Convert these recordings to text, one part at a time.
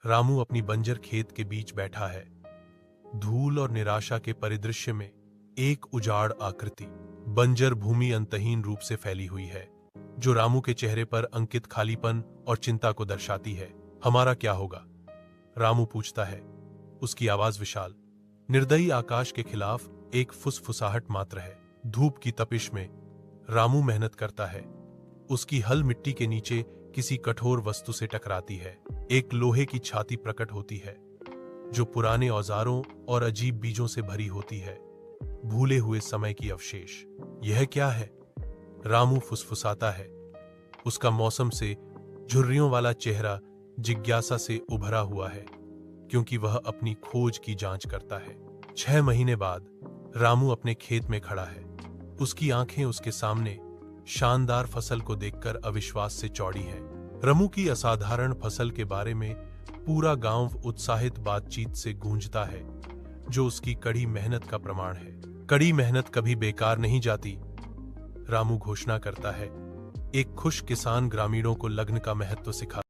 रामू अपनी बंजर खेत के बीच बैठा है। धूल और निराशा के परिदृश्य में एक उजाड़ आकृति, बंजर भूमि अंतहीन रूप से फैली हुई है, जो रामू के चेहरे पर अंकित खालीपन और चिंता को दर्शाती है। हमारा क्या होगा? रामू पूछता है। उसकी आवाज विशाल, निर्दयी आकाश के खिलाफ एक फुसफुसाहट मात्र है। धूप की तपिश में रामू मेहनत करता है। उसकी हल मिट्टी के नीचे किसी कठोर वस्तु से टकराती है। एक लोहे की छाती प्रकट होती है, जो पुराने औजारों और अजीब बीजों से भरी होती है। भूले हुए समय की अवशेष। यह क्या है? रामू फुसफुसाता है। उसका मौसम से झुर्रियों वाला चेहरा जिज्ञासा से उभरा हुआ है, क्योंकि वह अपनी खोज की जांच करता है। 6 महीने बाद रामू अपने खेत में खड़ा है। उसकी आंखें उसके सामने शानदार फसल को देखकर अविश्वास से चौड़ी हैं। रामू की असाधारण फसल के बारे में पूरा गांव उत्साहित बातचीत से गूंजता है, जो उसकी कड़ी मेहनत का प्रमाण है। कड़ी मेहनत कभी बेकार नहीं जाती, रामू घोषणा करता है। एक खुश किसान ग्रामीणों को लग्न का महत्व सिखा।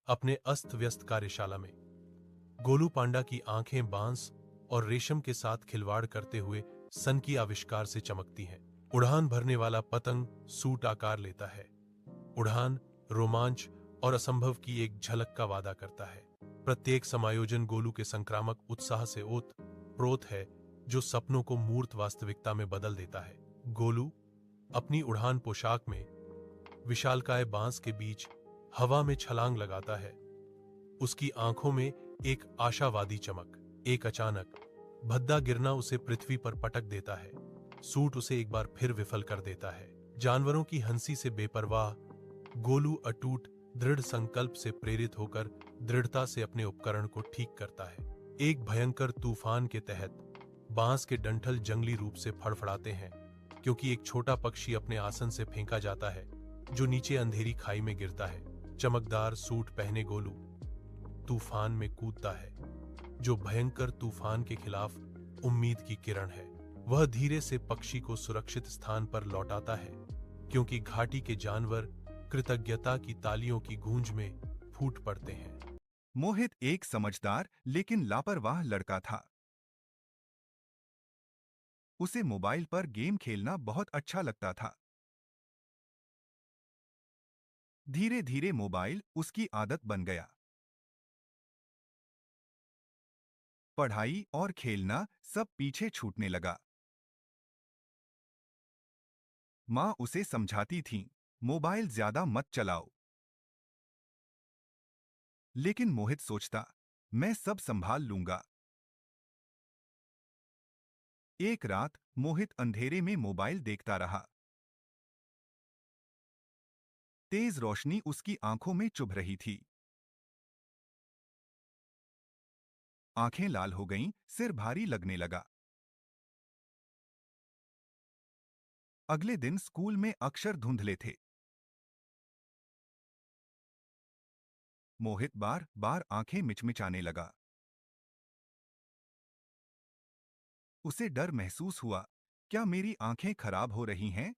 अपने अस्त व्यस्त कार्यशाला में गोलू पांडा की आंखें बांस और रेशम के साथ खिलवाड़ करते हुए सन की आविष्कार से चमकती हैं। उड़ान भरने वाला पतंग सूट आकार लेता है। उड़ान, रोमांच और असंभव की एक झलक का वादा करता है। प्रत्येक समायोजन गोलू के संक्रामक उत्साह से ओत प्रोत है, जो सपनों को मूर्त वास्तविकता में बदल देता है। गोलू अपनी उड़ान पोशाक में विशालकाय बांस के बीच हवा में छलांग लगाता है। उसकी आंखों में एक आशावादी चमक। एक अचानक भद्दा गिरना उसे पृथ्वी पर पटक देता है। सूट उसे एक बार फिर विफल कर देता है। जानवरों की हंसी से बेपरवाह गोलू अटूट दृढ़ संकल्प से प्रेरित होकर दृढ़ता से अपने उपकरण को ठीक करता है। एक भयंकर तूफान के तहत बांस के डंठल जंगली रूप से फड़फड़ाते हैं, क्योंकि एक छोटा पक्षी अपने आसन से फेंका जाता है, जो नीचे अंधेरी खाई में गिरता है। चमकदार सूट पहने गोलू तूफान में कूदता है, जो भयंकर तूफान के खिलाफ उम्मीद की किरण है। वह धीरे से पक्षी को सुरक्षित स्थान पर लौटाता है, क्योंकि घाटी के जानवर कृतज्ञता की तालियों की गूंज में फूट पड़ते हैं। मोहित एक समझदार लेकिन लापरवाह लड़का था। उसे मोबाइल पर गेम खेलना बहुत अच्छा लगता था। धीरे धीरे मोबाइल उसकी आदत बन गया। पढ़ाई और खेलना सब पीछे छूटने लगा। माँ उसे समझाती थी, मोबाइल ज्यादा मत चलाओ। लेकिन मोहित सोचता, मैं सब संभाल लूंगा। एक रात मोहित अंधेरे में मोबाइल देखता रहा। तेज रोशनी उसकी आंखों में चुभ रही थी। आंखें लाल हो गईं, सिर भारी लगने लगा। अगले दिन स्कूल में अक्षर धुंधले थे। मोहित बार बार आंखें मिचमिचाने लगा। उसे डर महसूस हुआ, क्या मेरी आंखें खराब हो रही हैं?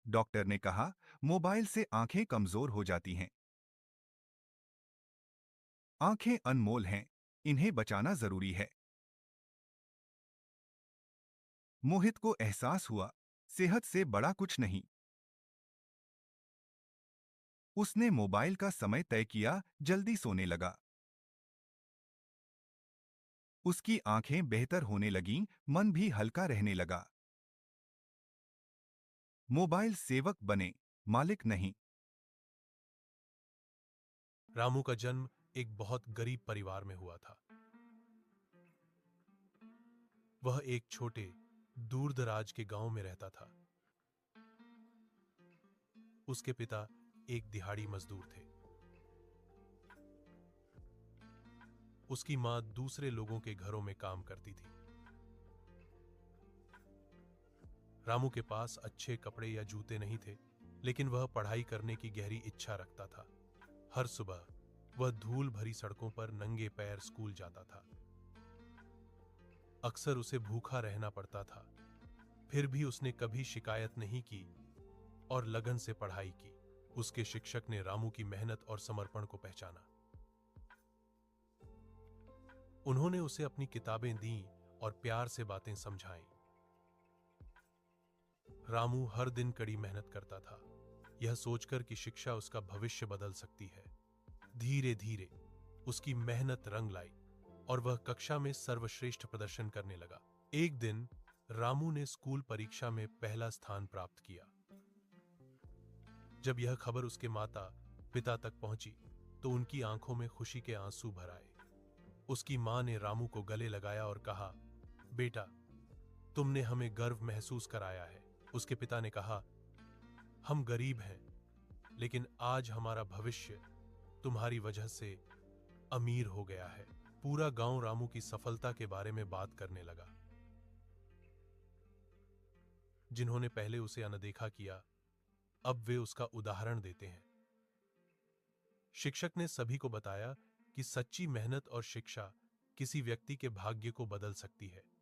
डॉक्टर ने कहा, मोबाइल से आंखें कमजोर हो जाती हैं। आंखें अनमोल हैं, इन्हें बचाना जरूरी है। मोहित को एहसास हुआ, सेहत से बड़ा कुछ नहीं। उसने मोबाइल का समय तय किया, जल्दी सोने लगा। उसकी आंखें बेहतर होने लगीं, मन भी हल्का रहने लगा। मोबाइल सेवक बने, मालिक नहीं। रामू का जन्म एक बहुत गरीब परिवार में हुआ था। वह एक छोटे दूरदराज के गांव में रहता था। उसके पिता एक दिहाड़ी मजदूर थे। उसकी मां दूसरे लोगों के घरों में काम करती थी। रामू के पास अच्छे कपड़े या जूते नहीं थे, लेकिन वह पढ़ाई करने की गहरी इच्छा रखता था। हर सुबह वह धूल भरी सड़कों पर नंगे पैर स्कूल जाता था। अक्सर उसे भूखा रहना पड़ता था, फिर भी उसने कभी शिकायत नहीं की और लगन से पढ़ाई की। उसके शिक्षक ने रामू की मेहनत और समर्पण को पहचाना। उन्होंने उसे अपनी किताबें दी और प्यार से बातें समझाईं। रामू हर दिन कड़ी मेहनत करता था, यह सोचकर कि शिक्षा उसका भविष्य बदल सकती है। धीरे धीरे उसकी मेहनत रंग लाई और वह कक्षा में सर्वश्रेष्ठ प्रदर्शन करने लगा। एक दिन रामू ने स्कूल परीक्षा में पहला स्थान प्राप्त किया। जब यह खबर उसके माता पिता तक पहुंची तो उनकी आंखों में खुशी के आंसू भर आए। उसकी मां ने रामू को गले लगाया और कहा, बेटा, तुमने हमें गर्व महसूस कराया है। उसके पिता ने कहा, हम गरीब हैं, लेकिन आज हमारा भविष्य तुम्हारी वजह से अमीर हो गया है। पूरा गांव रामू की सफलता के बारे में बात करने लगा। जिन्होंने पहले उसे अनदेखा किया, अब वे उसका उदाहरण देते हैं। शिक्षक ने सभी को बताया कि सच्ची मेहनत और शिक्षा किसी व्यक्ति के भाग्य को बदल सकती है।